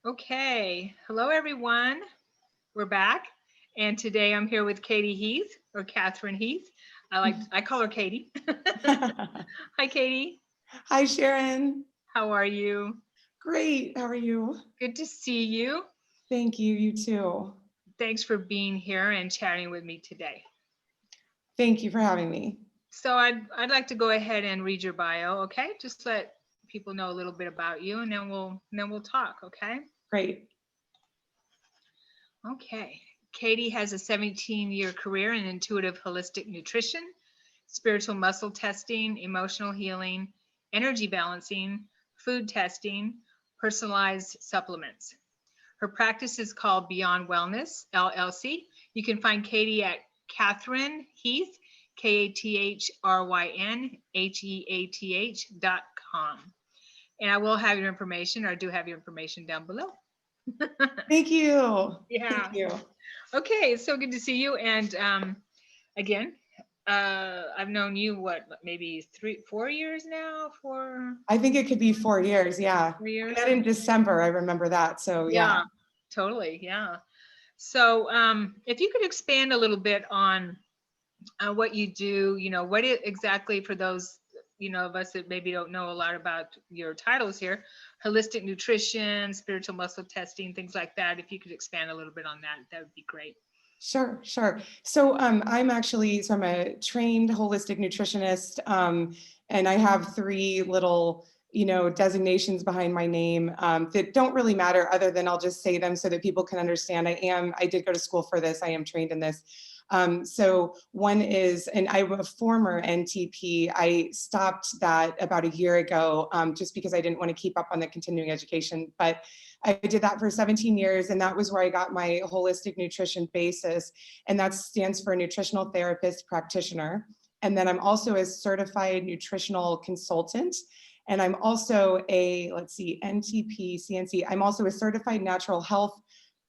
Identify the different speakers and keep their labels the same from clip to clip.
Speaker 1: Okay, hello everyone. We're back, and today I'm here with Katie Heath or Catherine Heath. I call her Katie. Hi, Katie.
Speaker 2: Hi, Sharon.
Speaker 1: How are you?
Speaker 2: Great. How are you?
Speaker 1: Good to see you.
Speaker 2: Thank you. You too.
Speaker 1: Thanks for being here and chatting with me today.
Speaker 2: Thank you for having me.
Speaker 1: So I'd like to go ahead and read your bio, okay? Just let people know a little bit about you, and then we'll talk, okay?
Speaker 2: Great.
Speaker 1: Okay. Katie has a 17-year career in intuitive holistic nutrition, spiritual muscle testing, emotional healing, energy balancing, food testing, personalized supplements. Her practice is called Beyond Wellness, LLC. You can find Katie at Catherine Heath, KATHRYNHEATH.com. And I will have your information, or I do have your information down below.
Speaker 2: Thank you. Thank
Speaker 1: Yeah.
Speaker 2: you.
Speaker 1: Okay, it's so good to see you. And again, I've known you maybe 4 years now?
Speaker 2: I think it could be 4 years. Yeah.
Speaker 1: Four
Speaker 2: We
Speaker 1: years?
Speaker 2: met in December. I remember that. So, yeah.
Speaker 1: Yeah, totally. Yeah. So, if you could expand a little bit on what you do, what it exactly for those, of us that maybe don't know a lot about your titles here, holistic nutrition, spiritual muscle testing, things like that. If you could expand a little bit on that, that would be great.
Speaker 2: Sure, sure. So I'm a trained holistic nutritionist, and I have three little, designations behind my name that don't really matter other than I'll just say them so that people can understand. I did go to school for this. I am trained in this. So one is, and I'm a former NTP. I stopped that about a year ago just because I didn't want to keep up on the continuing education, but I did that for 17 years, and that was where I got my holistic nutrition basis, and that stands for nutritional therapist practitioner. And then I'm also a certified nutritional consultant, and I'm also a, NTP, CNC. I'm also a certified natural health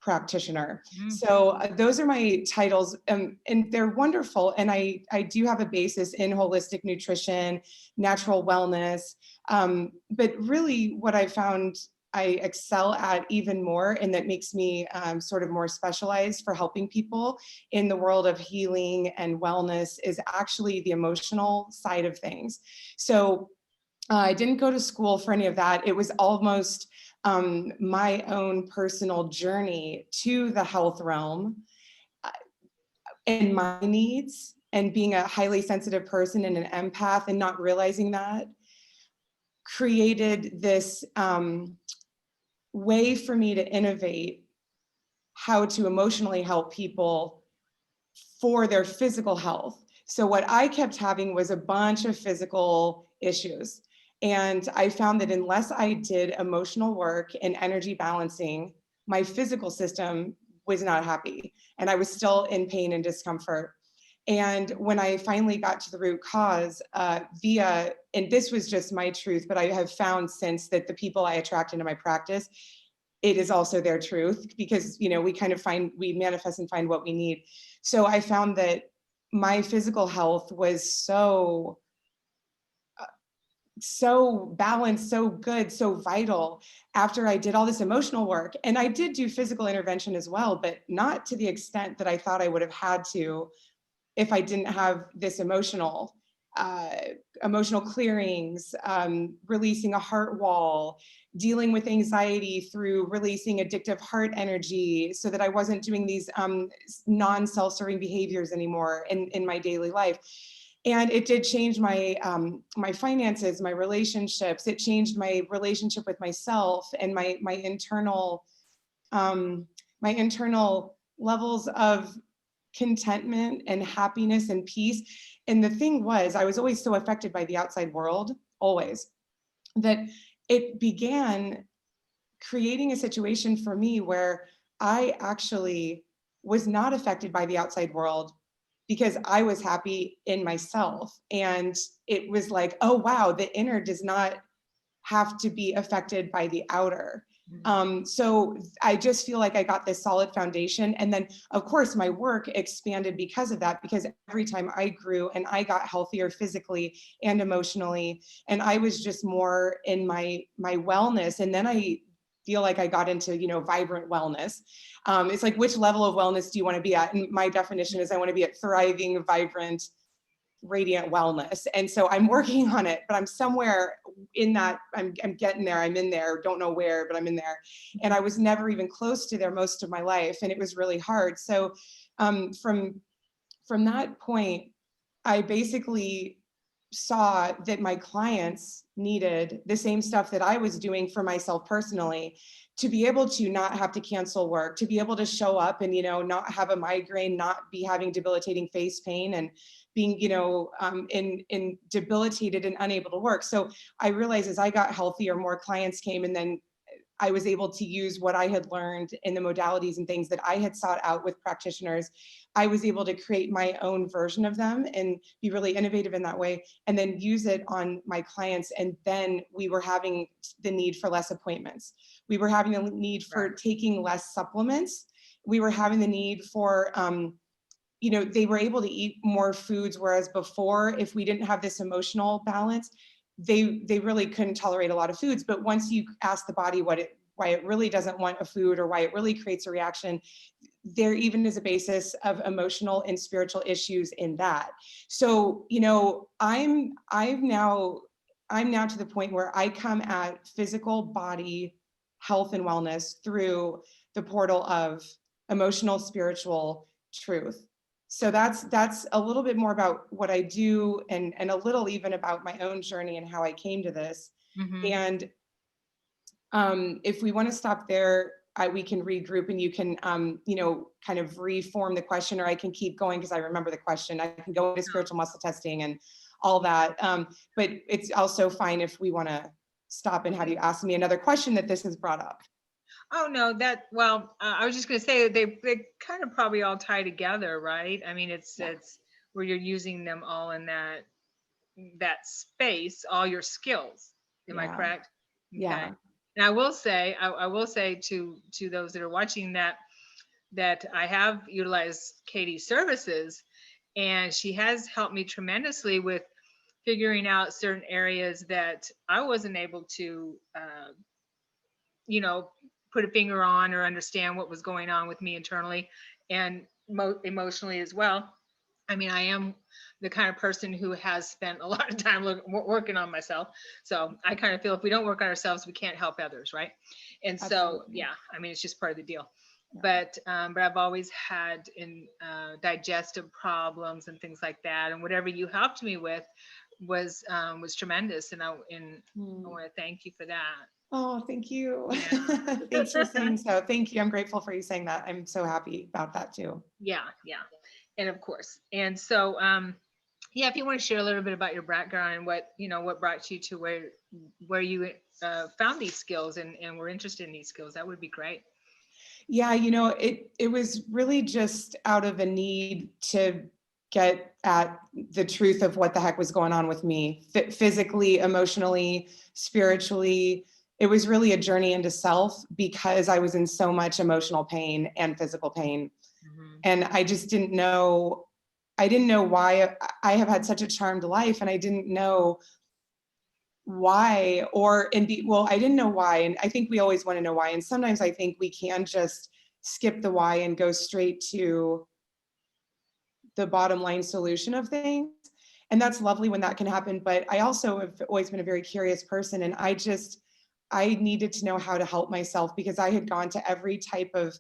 Speaker 2: practitioner. So those are my titles, and they're wonderful. And I do have a basis in holistic nutrition, natural wellness, but really what I found I excel at even more, and that makes me sort of more specialized for helping people in the world of healing and wellness is actually the emotional side of things. So I didn't go to school for any of that. It was almost my own personal journey to the health realm and my needs, and being a highly sensitive person and an empath and not realizing that created this way for me to innovate how to emotionally help people for their physical health. So what I kept having was a bunch of physical issues. And I found that unless I did emotional work and energy balancing, my physical system was not happy. And I was still in pain and discomfort. And when I finally got to the root cause and this was just my truth, but I have found since that the people I attract into my practice, it is also their truth, because, we manifest and find what we need. So I found that my physical health was so balanced, so good, so vital after I did all this emotional work. And I did do physical intervention as well, but not to the extent that I thought I would have had to if I didn't have this emotional clearings, releasing a heart wall, dealing with anxiety through releasing addictive heart energy so that I wasn't doing these non-self-serving behaviors anymore in my daily life. And it did change my my finances, my relationships. It changed my relationship with myself and my internal levels of contentment and happiness and peace. And the thing was, I was always so affected by the outside world, always, that it began creating a situation for me where I actually was not affected by the outside world because I was happy in myself. And it was like, oh, wow, the inner does not have to be affected by the outer. So I just feel like I got this solid foundation. And then, of course, my work expanded because of that, because every time I grew and I got healthier physically and emotionally, and I was just more in my wellness. And then I feel like I got into, vibrant wellness. It's like, which level of wellness do you want to be at? And my definition is I want to be at thriving, vibrant, radiant wellness. And so I'm working on it, but I'm somewhere in that, I'm getting there, I'm in there, don't know where, but I'm in there. And I was never even close to there most of my life. And it was really hard. So from that point, I basically saw that my clients needed the same stuff that I was doing for myself personally, to be able to not have to cancel work, to be able to show up and, not have a migraine, not be having debilitating face pain and being, in debilitated and unable to work. So I realized as I got healthier, more clients came, and then I was able to use what I had learned in the modalities and things that I had sought out with practitioners. I was able to create my own version of them and be really innovative in that way, and then use it on my clients. And then we were having the need for less appointments. We were having the need for taking less supplements. We were having the need for, they were able to eat more foods, whereas before, if we didn't have this emotional balance, they really couldn't tolerate a lot of foods. But once you ask the body why it really doesn't want a food, or why it really creates a reaction, there even is a basis of emotional and spiritual issues in that. So, I'm now to the point where I come at physical body health and wellness through the portal of emotional, spiritual truth. So that's a little bit more about what I do, and a little even about my own journey and how I came to this. And if we want to stop there, we can regroup, and you can, kind of reform the question, or I can keep going because I remember the question. I can go into spiritual muscle testing and all that. But it's also fine if we want to stop and have you ask me another question that this has brought up.
Speaker 1: Oh, no, I was just going to say they kind of probably all tie together, right? I mean, it's where you're using them all in that space, all your skills. Am I correct? Okay.
Speaker 2: Yeah.
Speaker 1: And I will say to those that are watching that I have utilized Katie's services, and she has helped me tremendously with figuring out certain areas that I wasn't able to, put a finger on or understand what was going on with me internally and emotionally as well. I mean, I am the kind of person who has spent a lot of time working on myself. So I kind of feel if we don't work on ourselves, we can't help others, right? And so, absolutely. Yeah, I mean, it's just part of the deal. Yeah. But I've always had digestive problems and things like that. And whatever you helped me with was tremendous. And I want to thank you for that.
Speaker 2: Oh, thank you. Yeah. Thanks for saying so. Thank you. I'm grateful for you saying that. I'm so happy about that too.
Speaker 1: Yeah. And of course. And so, if you want to share a little bit about your background and what brought you to where you found these skills and were interested in these skills, that would be great.
Speaker 2: Yeah, it was really just out of a need to get at the truth of what the heck was going on with me, physically, emotionally, spiritually. It was really a journey into self because I was in so much emotional pain and physical pain. And I just didn't know why. I have had such a charmed life, and I didn't know why, I didn't know why. And I think we always want to know why. And sometimes I think we can just skip the why and go straight to the bottom line solution of things. And that's lovely when that can happen. But I also have always been a very curious person. And I needed to know how to help myself, because I had gone to every type of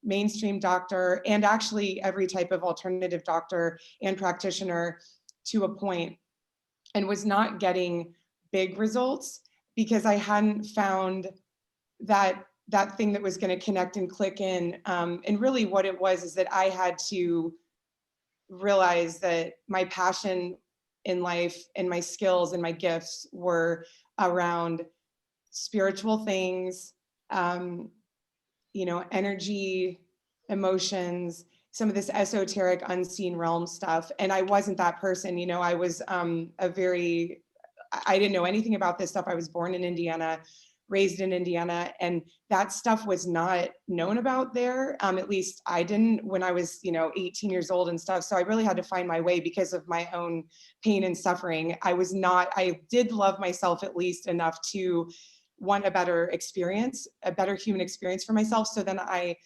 Speaker 2: mainstream doctor and actually every type of alternative doctor and practitioner to a point, and was not getting big results because I hadn't found that thing that was going to connect and click in. And really what it was is that I had to realize that my passion in life and my skills and my gifts were around spiritual things, energy, emotions, some of this esoteric unseen realm stuff. And I wasn't that person. I was I didn't know anything about this stuff. I was born in Indiana, raised in Indiana, and that stuff was not known about there. At least I didn't when I was, 18 years old and stuff. So I really had to find my way because of my own pain and suffering. I did love myself at least enough to want a better experience, a better human experience for myself. So then I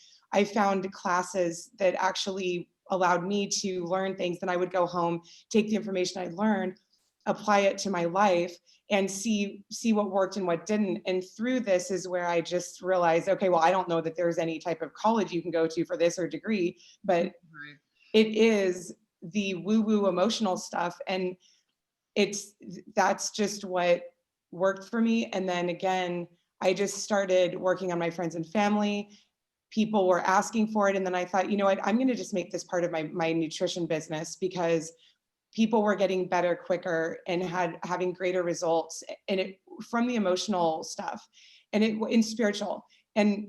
Speaker 2: found classes that actually allowed me to learn things. Then I would go home, take the information I learned, apply it to my life, and see what worked and what didn't. And through this is where I just realized, okay, well, I don't know that there's any type of college you can go to for this or degree, but
Speaker 1: Right.
Speaker 2: it is the woo-woo emotional stuff. And that's just what worked for me. And then again, I just started working on my friends and family. People were asking for it. And then I thought, you know what, I'm going to just make this part of my nutrition business, because people were getting better quicker and having greater results, and it from the emotional stuff and it in spiritual. And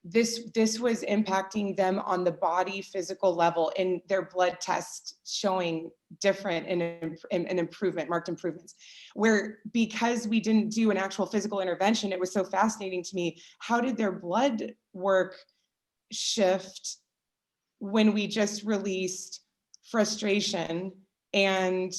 Speaker 2: this was impacting them on the body physical level, and their blood tests showing different and improvement, marked improvements, where because we didn't do an actual physical intervention, it was so fascinating to me. How did their blood work shift when we just released frustration, and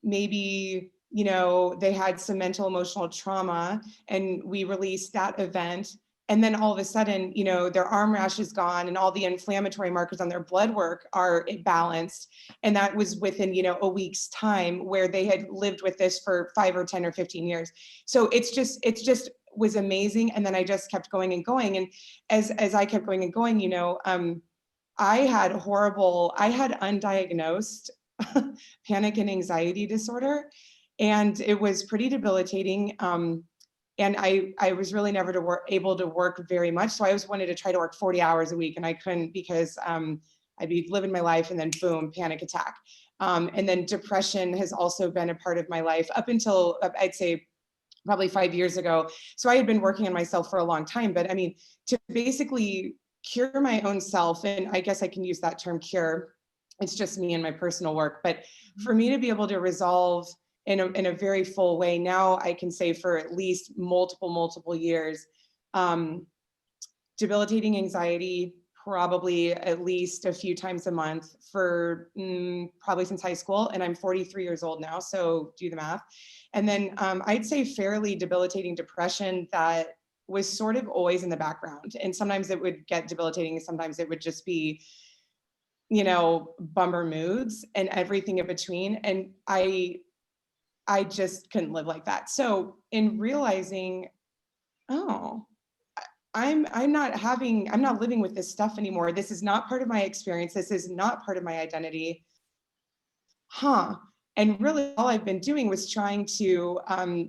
Speaker 2: maybe, you know, they had some mental emotional trauma and we released that event, and then all of a sudden, you know, their arm rash is gone and all the inflammatory markers on their blood work are balanced. And that was within, you know, a week's time, where they had lived with this for 5 or 10 or 15 years. So it's just was amazing. And then I just kept going and going. And as I kept going and going, you know, I had undiagnosed panic and anxiety disorder, and it was pretty debilitating. And I was really never able to work very much. So I always wanted to try to work 40 hours a week, and I couldn't, because I'd be living my life and then boom, panic attack. And then depression has also been a part of my life up until I'd say probably 5 years ago. So I had been working on myself for a long time, but I mean, to basically cure my own self, and I guess I can use that term cure, it's just me and my personal work, but for me to be able to resolve in a very full way, now I can say for at least multiple years, debilitating anxiety, probably at least a few times a month for probably since high school. And I'm 43 years old now, so do the math. And then I'd say fairly debilitating depression that was sort of always in the background. And sometimes it would get debilitating, sometimes it would just be, you know, bummer moods and everything in between. And I just couldn't live like that. So in realizing, oh, I'm not living with this stuff anymore. This is not part of my experience. This is not part of my identity. Huh. And really all I've been doing was trying to,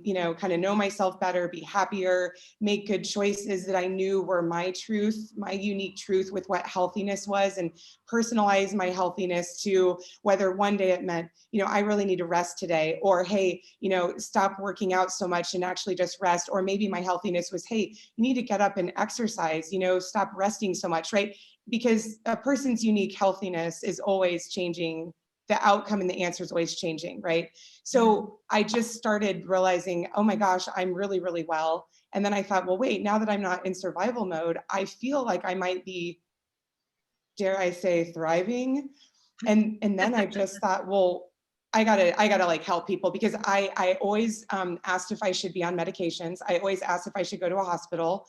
Speaker 2: you know, kind of know myself better, be happier, make good choices that I knew were my truth, my unique truth with what healthiness was, and personalize my healthiness to whether one day it meant, you know, I really need to rest today, or, hey, you know, stop working out so much and actually just rest. Or maybe my healthiness was, hey, you need to get up and exercise, you know, stop resting so much, right? Because a person's unique healthiness is always changing, the outcome and the answer is always changing, right? So I just started realizing, oh my gosh, I'm really, really well. And then I thought, well, wait, now that I'm not in survival mode, I feel like I might be, dare I say, thriving. And then I just thought, well, I gotta like help people, because I always asked if I should be on medications. I always asked if I should go to a hospital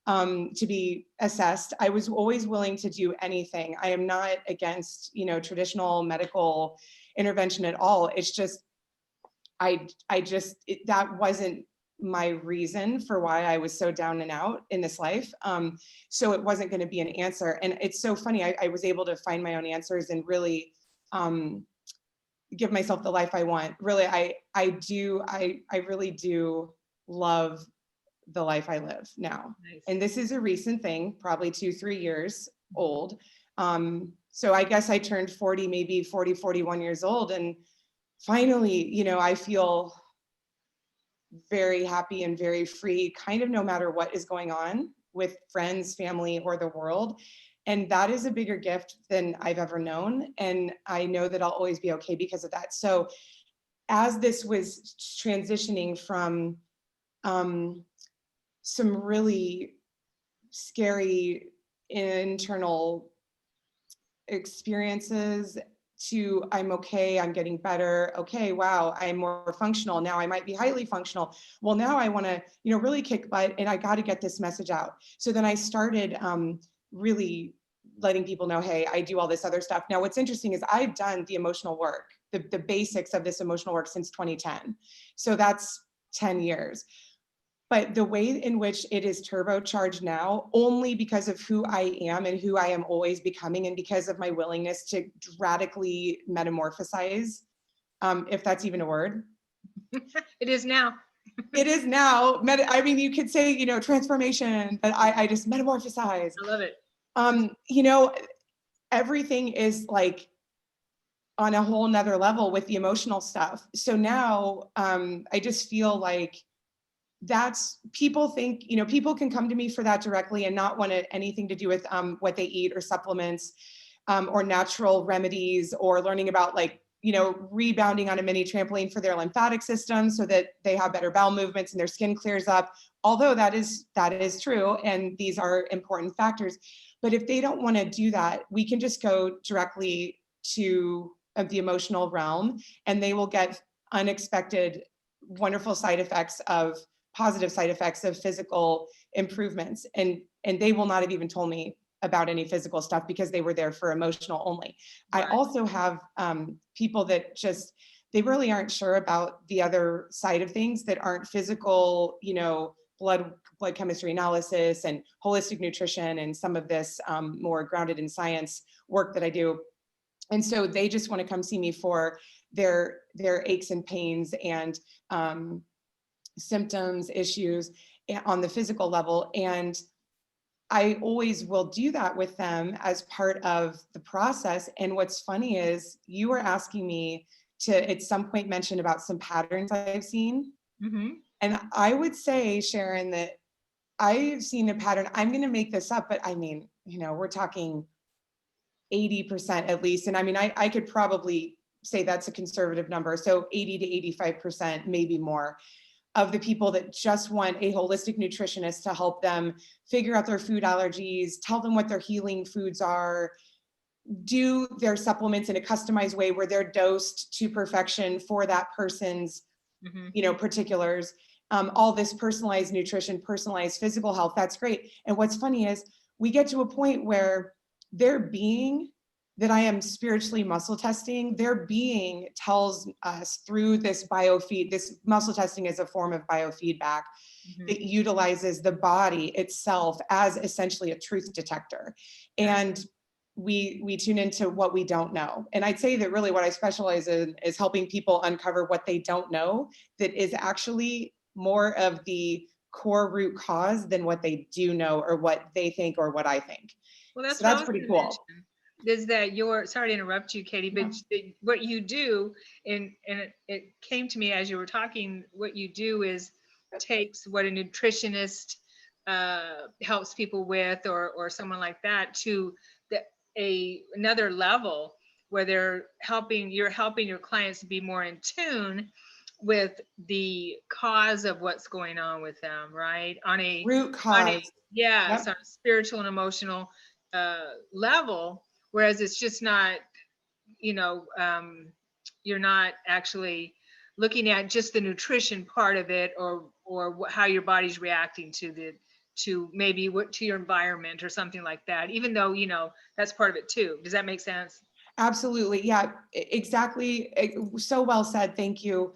Speaker 2: to be assessed. I was always willing to do anything. I am not against, you know, traditional medical intervention at all. It's just, that wasn't my reason for why I was so down and out in this life. So it wasn't going to be an answer. And it's so funny. I was able to find my own answers and really give myself the life I want. Really, I really do love the life I live now.
Speaker 1: Nice.
Speaker 2: And this is a recent thing, probably 2-3 years old. So I guess I turned 40, maybe 40, 41 years old. And finally, you know, I feel very happy and very free, kind of no matter what is going on with friends, family, or the world. And that is a bigger gift than I've ever known. And I know that I'll always be okay because of that. So as this was transitioning from some really scary internal experiences to I'm okay, I'm getting better. Okay, wow, I'm more functional. Now I might be highly functional. Well, now I want to, really kick butt, and I got to get this message out. So then I started really letting people know, hey, I do all this other stuff. Now, what's interesting is I've done the emotional work, the basics of this emotional work since 2010. So that's 10 years. But the way in which it is turbocharged now, only because of who I am and who I am always becoming, and because of my willingness to radically metamorphosize, if that's even a word.
Speaker 1: It is now.
Speaker 2: It is now. I mean, you could say, transformation, but I just metamorphosize.
Speaker 1: I love it.
Speaker 2: Everything is like on a whole nother level with the emotional stuff. So now I just feel like that's, people think, people can come to me for that directly and not want anything to do with what they eat or supplements or natural remedies, or learning about rebounding on a mini trampoline for their lymphatic system so that they have better bowel movements and their skin clears up. Although that is true, and these are important factors. But if they don't want to do that, we can just go directly to the emotional realm, and they will get unexpected, wonderful side effects of positive side effects of physical improvements. And they will not have even told me about any physical stuff because they were there for emotional only.
Speaker 1: Right.
Speaker 2: I also have people that just, they really aren't sure about the other side of things that aren't physical, blood chemistry analysis and holistic nutrition and some of this more grounded in science work that I do. And so they just want to come see me for their aches and pains and symptoms, issues on the physical level. And I always will do that with them as part of the process. And what's funny is you were asking me to at some point mention about some patterns I've seen.
Speaker 1: Mm-hmm.
Speaker 2: And I would say, Sharon, that I've seen a pattern. I'm going to make this up, but I mean, we're talking 80% at least. And I mean, I could probably say that's a conservative number. So 80 to 85%, maybe more, of the people that just want a holistic nutritionist to help them figure out their food allergies, tell them what their healing foods are, do their supplements in a customized way where they're dosed to perfection for that person's, particulars. All this personalized nutrition, personalized physical health, that's great. And what's funny is we get to a point where their being that I am spiritually muscle testing, their being tells us through this biofeed, this muscle testing is a form of biofeedback that utilizes the body itself as essentially a truth detector. And we tune into what we don't know. And I'd say that really what I specialize in is helping people uncover what they don't know that is actually more of the core root cause than what they do know or what they think or what I think.
Speaker 1: Well, that's,
Speaker 2: so that's pretty cool.
Speaker 1: Is that sorry to interrupt you, Katie, but what you do, and it came to me as you were talking, what you do is takes what a nutritionist helps people with, or someone like that, to another level where you're helping your clients to be more in tune with the cause of what's going on with them, right? On a
Speaker 2: root cause.
Speaker 1: So on a spiritual and emotional level. Whereas it's just not, you're not actually looking at just the nutrition part of it, or how your body's reacting to maybe to your environment or something like that, even though, that's part of it too. Does that make sense?
Speaker 2: Absolutely. Yeah, exactly. So well said. Thank you.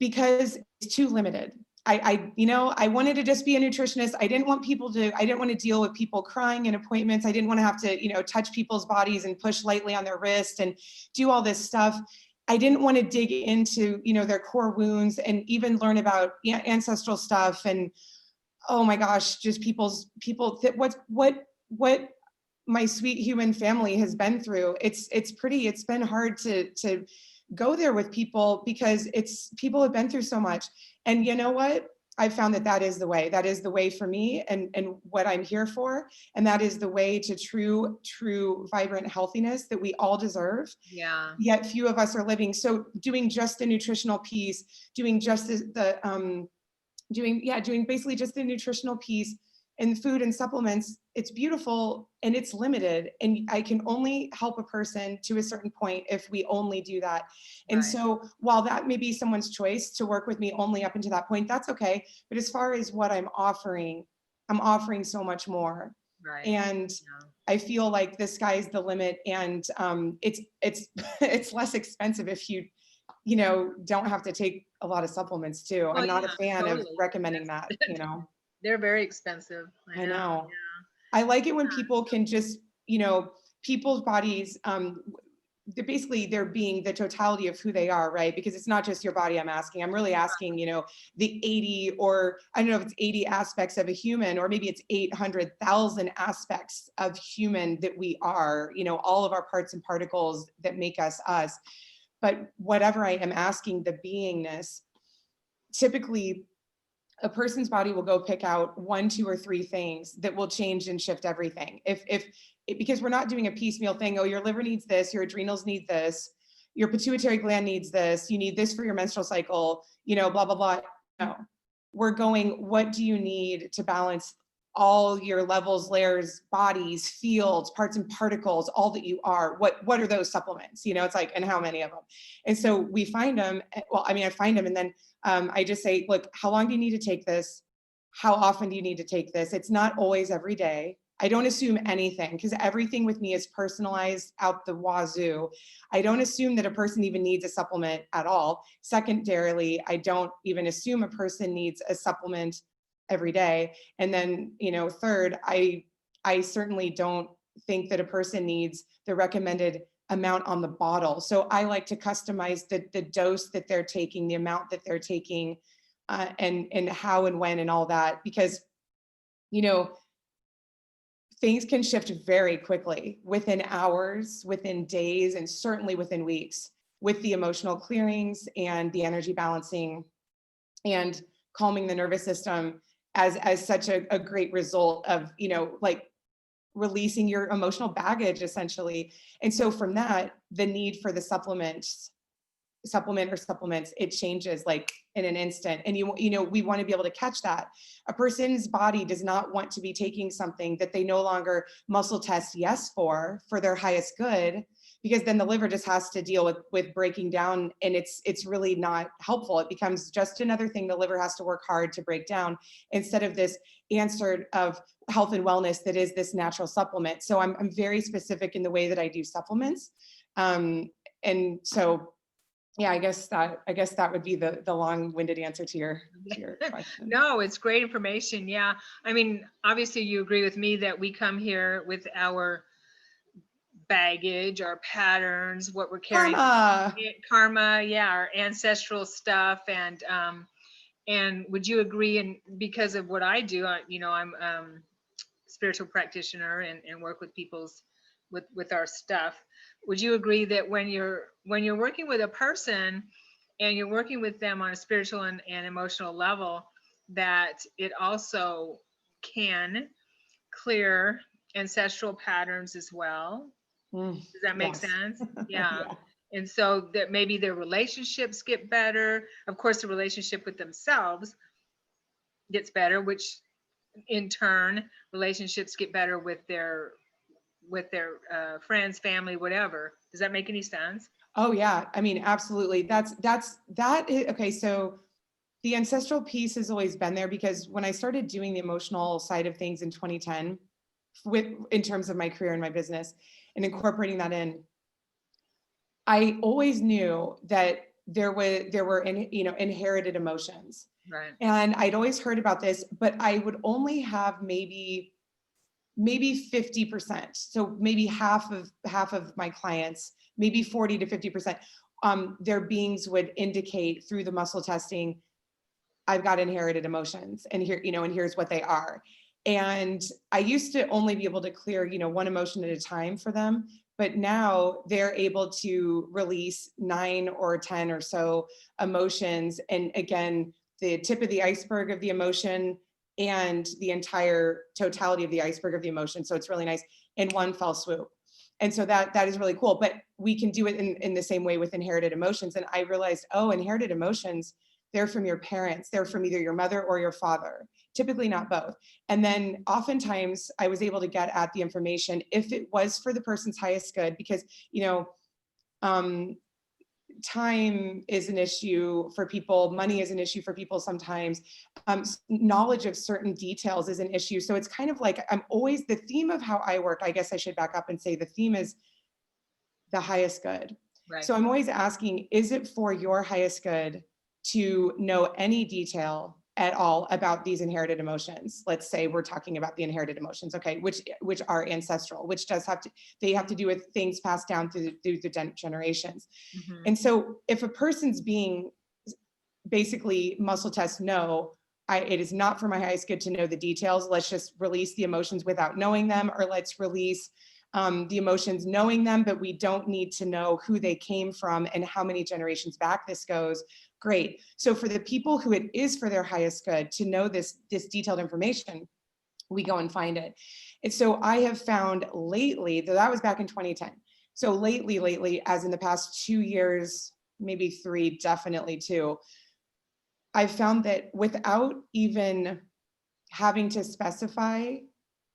Speaker 2: Because it's too limited. I wanted to just be a nutritionist. I didn't want to deal with people crying in appointments. I didn't want to have to, touch people's bodies and push lightly on their wrist and do all this stuff. I didn't want to dig into, their core wounds and even learn about ancestral stuff. And oh my gosh, just what my sweet human family has been through. It's been hard to go there with people because people have been through so much. And you know what? I found that is the way for me and what I'm here for. And that is the way to true vibrant healthiness that we all deserve.
Speaker 1: Yeah.
Speaker 2: Yet few of us are living. So doing just the nutritional piece, doing just doing basically just the nutritional piece, And food and supplements, it's beautiful and it's limited. And I can only help a person to a certain point if we only do that. And
Speaker 1: Right.
Speaker 2: so while that may be someone's choice to work with me only up until that point, that's okay. But as far as what I'm offering so much more.
Speaker 1: Right.
Speaker 2: And
Speaker 1: Yeah.
Speaker 2: I feel like the sky's the limit, and it's it's less expensive if you know, don't have to take a lot of supplements too.
Speaker 1: Well,
Speaker 2: I'm not
Speaker 1: yeah,
Speaker 2: a fan of
Speaker 1: totally.
Speaker 2: recommending that, you know.
Speaker 1: They're very expensive. I
Speaker 2: I
Speaker 1: know.
Speaker 2: know.
Speaker 1: Yeah.
Speaker 2: I like it when people can just, you know, people's bodies, basically they're being the totality of who they are, right? Because it's not just your body I'm asking. I'm really asking, you know, the 80, or I don't know if it's 80 aspects of a human, or maybe it's 800,000 aspects of human that we are, you know, all of our parts and particles that make us us. But whatever I am asking the beingness, typically a person's body will go pick out 1, 2, or 3 things that will change and shift everything. Because we're not doing a piecemeal thing. Oh, your liver needs this, your adrenals need this, your pituitary gland needs this, you need this for your menstrual cycle, you know, blah, blah, blah. No, we're going, what do you need to balance all your levels, layers, bodies, fields, parts and particles, all that you are? What are those supplements? You know, it's like, and how many of them? And so we find them. Well, I mean, I find them, and then I just say, look, how long do you need to take this? How often do you need to take this? It's not always every day. I don't assume anything, because everything with me is personalized out the wazoo. I don't assume that a person even needs a supplement at all. Secondarily, I don't even assume a person needs a supplement every day. And then, you know, third, I certainly don't think that a person needs the recommended amount on the bottle. So I like to customize the dose that they're taking, the amount that they're taking, and how and when and all that, because, you know, things can shift very quickly, within hours, within days, and certainly within weeks, with the emotional clearings and the energy balancing and calming the nervous system as such a great result of, you know, like releasing your emotional baggage essentially. And so from that, the need for the supplements, it changes like in an instant. And you know, we want to be able to catch that. A person's body does not want to be taking something that they no longer muscle test yes for their highest good, because then the liver just has to deal with breaking down, and it's really not helpful. It becomes just another thing the liver has to work hard to break down, instead of this answer of health and wellness that is this natural supplement. So I'm very specific in the way that I do supplements. And so yeah, I guess that would be the long-winded answer to your question.
Speaker 1: No, it's great information. Yeah. I mean, obviously you agree with me that we come here with our baggage, our patterns, what we're carrying, karma, yeah, our ancestral stuff. And would you agree, and because of what I do, you know, I'm spiritual practitioner and work with people's with our stuff. Would you agree that when you're working with a person and you're working with them on a spiritual and emotional level, that it also can clear ancestral patterns as well? Does that make
Speaker 2: Yes.
Speaker 1: sense? Yeah.
Speaker 2: Yeah.
Speaker 1: And so that maybe their relationships get better. Of course, the relationship with themselves gets better, which in turn, relationships get better with their friends, family, whatever. Does that make any sense?
Speaker 2: Oh yeah, I mean, absolutely. Okay. So the ancestral piece has always been there, because when I started doing the emotional side of things in 2010, in terms of my career and my business, and incorporating that in, I always knew that there were you know, inherited emotions.
Speaker 1: Right.
Speaker 2: And I'd always heard about this, but I would only have maybe 50%. So maybe half of my clients, maybe 40 to 50%, their beings would indicate through the muscle testing, I've got inherited emotions, and here, you know, and here's what they are. And I used to only be able to clear, you know, one emotion at a time for them, but now they're able to release 9 or 10 or so emotions. And again, the tip of the iceberg of the emotion and the entire totality of the iceberg of the emotion. So it's really nice in one fell swoop. And so that is really cool. But we can do it in the same way with inherited emotions. And I realized, oh, inherited emotions, they're from your parents. They're from either your mother or your father. typically not both. And then oftentimes I was able to get at the information if it was for the person's highest good, because, time is an issue for people, money is an issue for people sometimes, knowledge of certain details is an issue. So it's kind of like, I'm always, the theme of how I work, I guess I should back up and say the theme is the highest good.
Speaker 1: Right.
Speaker 2: So I'm always asking, is it for your highest good to know any detail at all about these inherited emotions? Let's say we're talking about the inherited emotions, okay, which are ancestral, which they have to do with things passed down through the generations.
Speaker 1: Mm-hmm.
Speaker 2: And so if a person's being basically muscle test, no, it is not for my highest good to know the details. Let's just release the emotions without knowing them, or let's release the emotions knowing them, but we don't need to know who they came from and how many generations back this goes. Great. So for the people who it is for their highest good to know this detailed information, we go and find it. And so I have found lately, though that was back in 2010. So lately, as in the past 2 years, maybe 3, definitely 2, I've found that without even having to specify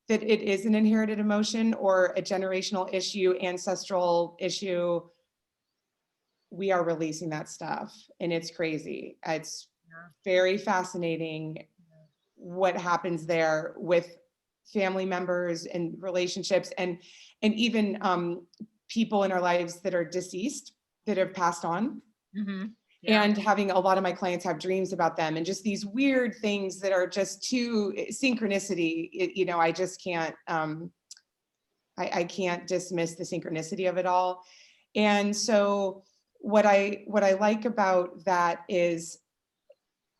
Speaker 2: that it is an inherited emotion or a generational issue, ancestral issue, we are releasing that stuff. And it's crazy. It's very fascinating what happens there with family members and relationships, and even people in our lives that are deceased, that have passed on.
Speaker 1: Mm-hmm. Yeah.
Speaker 2: And having a lot of my clients have dreams about them, and just these weird things that are just too synchronicity. I just can't, I can't dismiss the synchronicity of it all. And so what I like about that is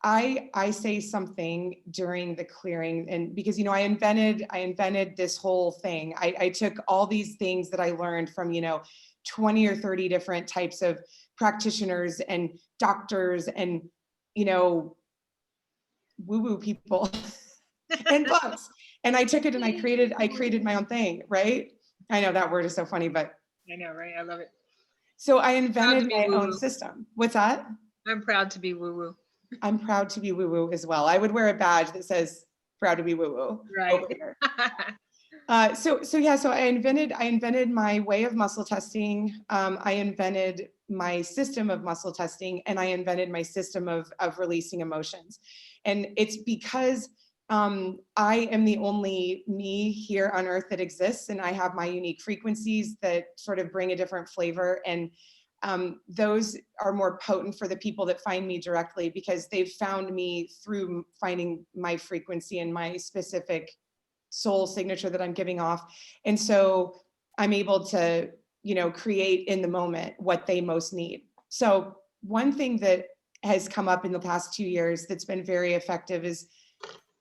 Speaker 2: I say something during the clearing, and because, I invented this whole thing. I took all these things that I learned from, 20 or 30 different types of practitioners and doctors and, woo-woo people and books. And I took it and I created my own thing, right? I know that word is so funny, but
Speaker 1: I know, right? I love it.
Speaker 2: so I invented my own system. What's that?
Speaker 1: I'm proud to be woo-woo.
Speaker 2: I'm proud to be woo-woo as well. I would wear a badge that says proud to be woo-woo over here. So I invented my way of muscle testing. I invented my system of muscle testing, and I invented my system of releasing emotions. And it's because I am the only me here on earth that exists, and I have my unique frequencies that sort of bring a different flavor. And those are more potent for the people that find me directly, because they've found me through finding my frequency and my specific soul signature that I'm giving off. And so I'm able to, create in the moment what they most need. So one thing that has come up in the past 2 years that's been very effective is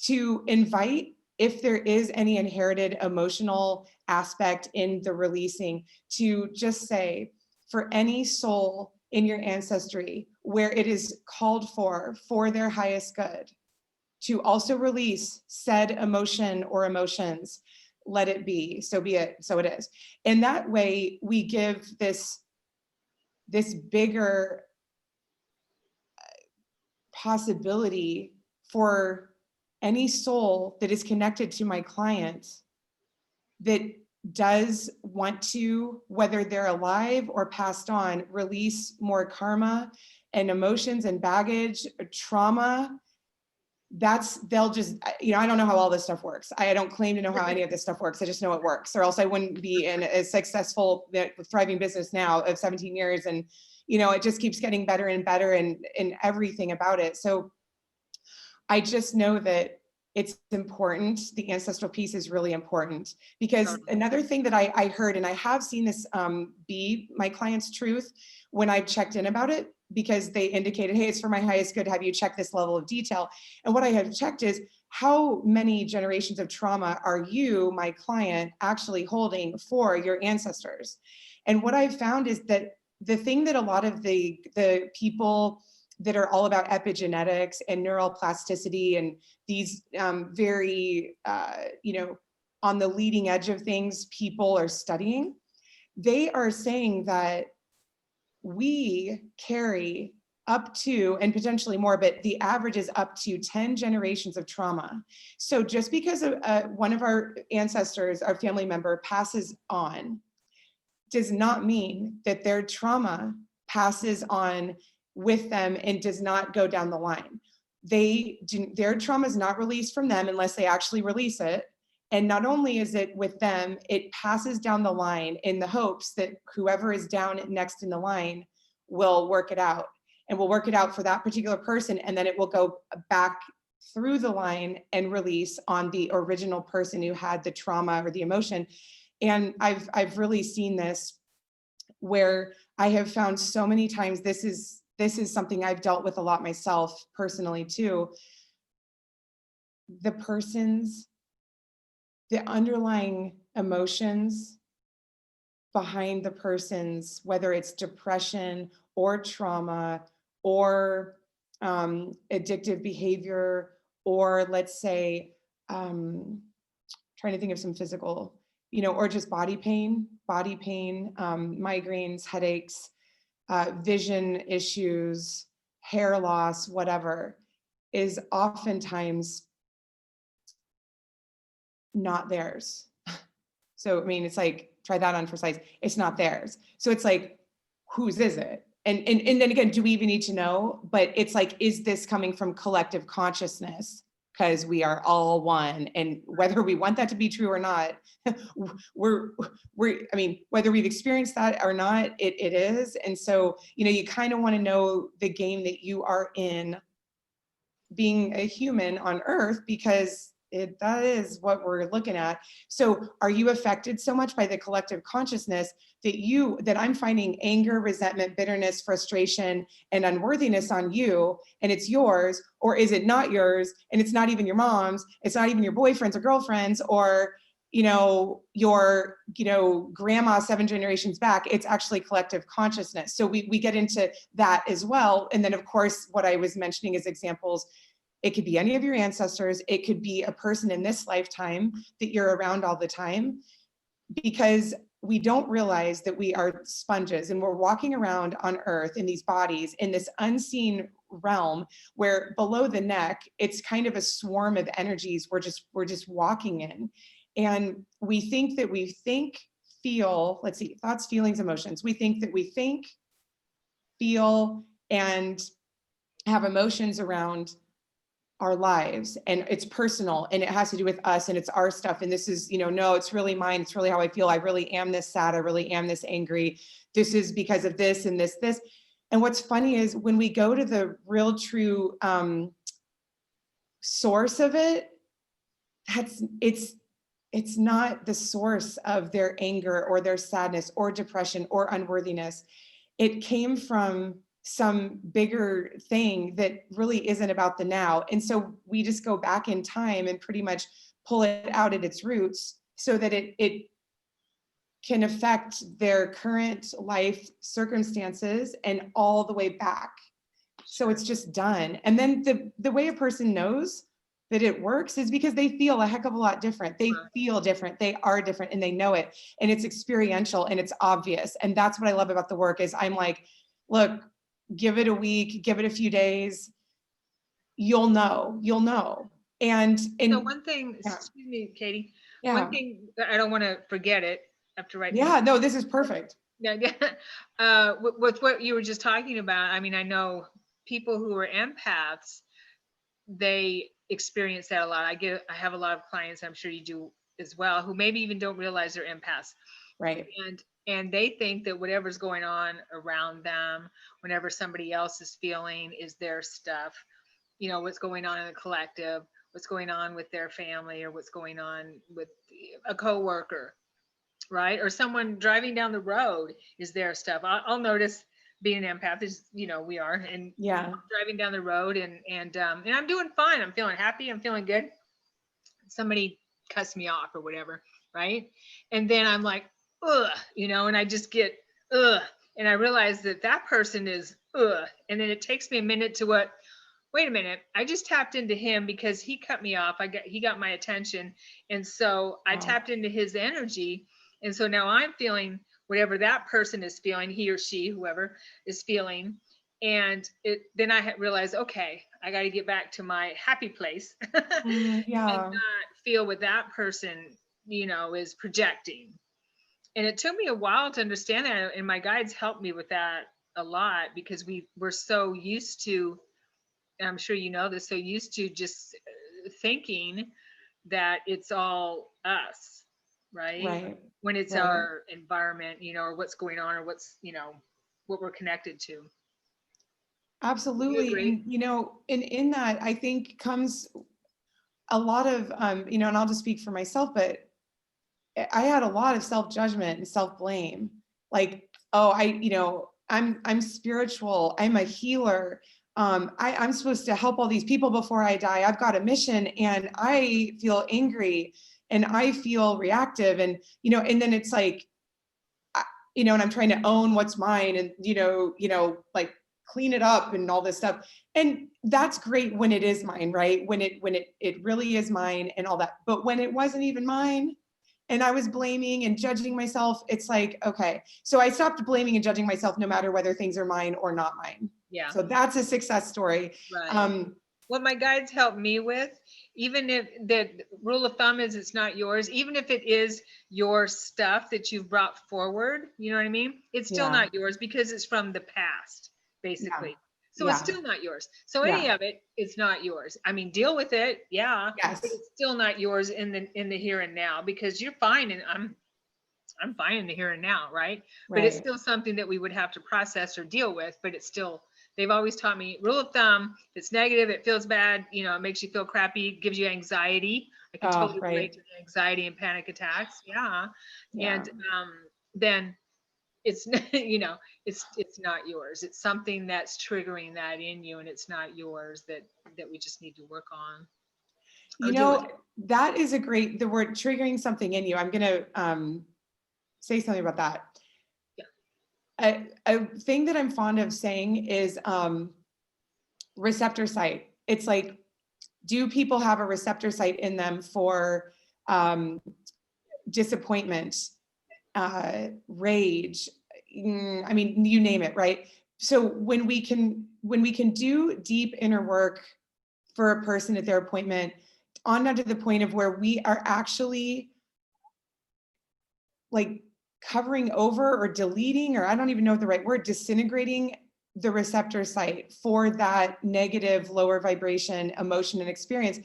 Speaker 2: to invite, if there is any inherited emotional aspect in the releasing, to just say, for any soul in your ancestry where it is called for their highest good, to also release said emotion or emotions, let it be, so be it, so it is. And that way we give this bigger possibility for any soul that is connected to my client that does want to, whether they're alive or passed on, release more karma and emotions and baggage, trauma. They'll just, I don't know how all this stuff works. I don't claim to know how any of this stuff works. I just know it works, or else I wouldn't be in a successful, thriving business now of 17 years. And, it just keeps getting better and better, and everything about it. So I just know that it's important. The ancestral piece is really important, because another thing that I heard, and I have seen this be my client's truth when I've checked in about it, because they indicated, hey, it's for my highest good. Have you checked this level of detail? And what I have checked is, how many generations of trauma are you, my client, actually holding for your ancestors? And what I've found is that the thing that a lot of the people that are all about epigenetics and neural plasticity and these very, on the leading edge of things people are studying, they are saying that we carry up to, and potentially more, but the average is up to 10 generations of trauma. So just because one of our ancestors, our family member, passes on, does not mean that their trauma passes on with them and does not go down the line. Their trauma is not released from them unless they actually release it. And not only is it with them, it passes down the line in the hopes that whoever is down next in the line will work it out, and will work it out for that particular person. And then it will go back through the line and release on the original person who had the trauma or the emotion. And I've really seen this, where I have found so many times, this is something I've dealt with a lot myself personally too. The underlying emotions behind the person's, whether it's depression or trauma or addictive behavior, or let's say, trying to think of some physical, or just body pain, migraines, headaches, vision issues, hair loss, whatever, is oftentimes not theirs. So, I mean, it's like, try that on for size. It's not theirs. So it's like, whose is it? And then again, do we even need to know? But it's like, is this coming from collective consciousness? Because we are all one. And whether we want that to be true or not, I mean, whether we've experienced that or not, it is. And so, you kind of want to know the game that you are in, being a human on Earth, because that is what we're looking at. So are you affected so much by the collective consciousness that I'm finding anger, resentment, bitterness, frustration, and unworthiness on you, and it's yours? Or is it not yours, and it's not even your mom's, it's not even your boyfriend's or girlfriend's, or your grandma 7 generations back? It's actually collective consciousness. So we get into that as well. And then of course, what I was mentioning as examples, it could be any of your ancestors. It could be a person in this lifetime that you're around all the time, because we don't realize that we are sponges, and we're walking around on Earth in these bodies in this unseen realm, where below the neck, it's kind of a swarm of energies we're just walking in. And we think that we feel, let's see, thoughts, feelings, emotions. We think that we think, feel, and have emotions around our lives, and it's personal, and it has to do with us, and it's our stuff, and this is, no, it's really mine, it's really how I feel, I really am this sad, I really am this angry, this is because of this and this. And what's funny is, when we go to the real true source of it, it's not the source of their anger or their sadness or depression or unworthiness. It came from some bigger thing that really isn't about the now. And so we just go back in time and pretty much pull it out at its roots, so that it can affect their current life circumstances and all the way back. So it's just done. And then the way a person knows that it works is because they feel a heck of a lot different. They feel different, they are different, and they know it. And it's experiential and it's obvious. And that's what I love about the work, is I'm like, look, give it a week, give it a few days, you'll know. And
Speaker 1: So one thing,
Speaker 2: yeah.
Speaker 1: excuse me, Katie,
Speaker 2: Yeah.
Speaker 1: one thing that I don't want to forget it after writing.
Speaker 2: Yeah, no, this is perfect.
Speaker 1: Yeah. With what you were just talking about, I mean, I know people who are empaths, they experience that a lot. I have a lot of clients, I'm sure you do as well, who maybe even don't realize they're empaths.
Speaker 2: Right.
Speaker 1: And they think that whatever's going on around them, whenever somebody else is feeling, is their stuff. What's going on in the collective, what's going on with their family, or what's going on with a coworker, right? Or someone driving down the road is their stuff. I'll notice, being an empath is, we are, and
Speaker 2: yeah,
Speaker 1: driving down the road, and I'm doing fine. I'm feeling happy. I'm feeling good. Somebody cussed me off or whatever, right? And then I'm like, ugh, and I just get ugh, and I realize that person is ugh, and then it takes me a minute to wait a minute, I just tapped into him because he cut me off. He got my attention, and so I tapped into his energy, and so now I'm feeling whatever that person is feeling, he or she, whoever is feeling, And then I had realized, okay, I got to get back to my happy place and
Speaker 2: Yeah.
Speaker 1: not feel what that person, is projecting. And it took me a while to understand that. And my guides helped me with that a lot, because we're so used to, and I'm sure you know this, so used to just thinking that it's all us, right?
Speaker 2: Right.
Speaker 1: When it's
Speaker 2: Right.
Speaker 1: our environment, or what's going on, or what's, what we're connected to. Do you
Speaker 2: Absolutely.
Speaker 1: agree?
Speaker 2: And, in that, I think comes a lot of, and I'll just speak for myself, but I had a lot of self-judgment and self-blame. Like, oh, I'm spiritual. I'm a healer. I'm supposed to help all these people before I die. I've got a mission, and I feel angry and I feel reactive. And, and then it's like, and I'm trying to own what's mine and, like clean it up and all this stuff. And that's great when it is mine, right? When it really is mine and all that. But when it wasn't even mine, and I was blaming and judging myself, it's like, okay. So I stopped blaming and judging myself no matter whether things are mine or not mine.
Speaker 1: Yeah.
Speaker 2: So that's a success story.
Speaker 1: Right. What my guides help me with, even if the rule of thumb is it's not yours, even if it is your stuff that you've brought forward, you know what I mean? It's still
Speaker 2: Yeah.
Speaker 1: not yours because it's from the past,
Speaker 2: Yeah.
Speaker 1: basically. So it's
Speaker 2: Yeah.
Speaker 1: still not yours. So any
Speaker 2: Yeah.
Speaker 1: of it, it's not yours. I mean, deal with it, yeah, but
Speaker 2: Yes.
Speaker 1: it's still not yours in the here and now, because you're fine, and I'm fine in the here and now, right? But it's
Speaker 2: Right.
Speaker 1: still something that we would have to process or deal with. But it's still, they've always taught me, rule of thumb, if it's negative, it feels bad, it makes you feel crappy, gives you anxiety. I can
Speaker 2: Oh,
Speaker 1: totally relate
Speaker 2: right.
Speaker 1: to the anxiety and panic attacks. Yeah.
Speaker 2: Yeah.
Speaker 1: And then it's, it's not yours. It's something that's triggering that in you, and it's not yours, that we just need to work on or deal with it.
Speaker 2: That is the word triggering something in you. I'm going to say something about that. A thing that I'm fond of saying is receptor site. It's like, do people have a receptor site in them for disappointment, rage? I mean, you name it, right? So when we can do deep inner work for a person at their appointment, on to the point of where we are actually like covering over or deleting, or I don't even know the right word, disintegrating the receptor site for that negative, lower vibration emotion and experience,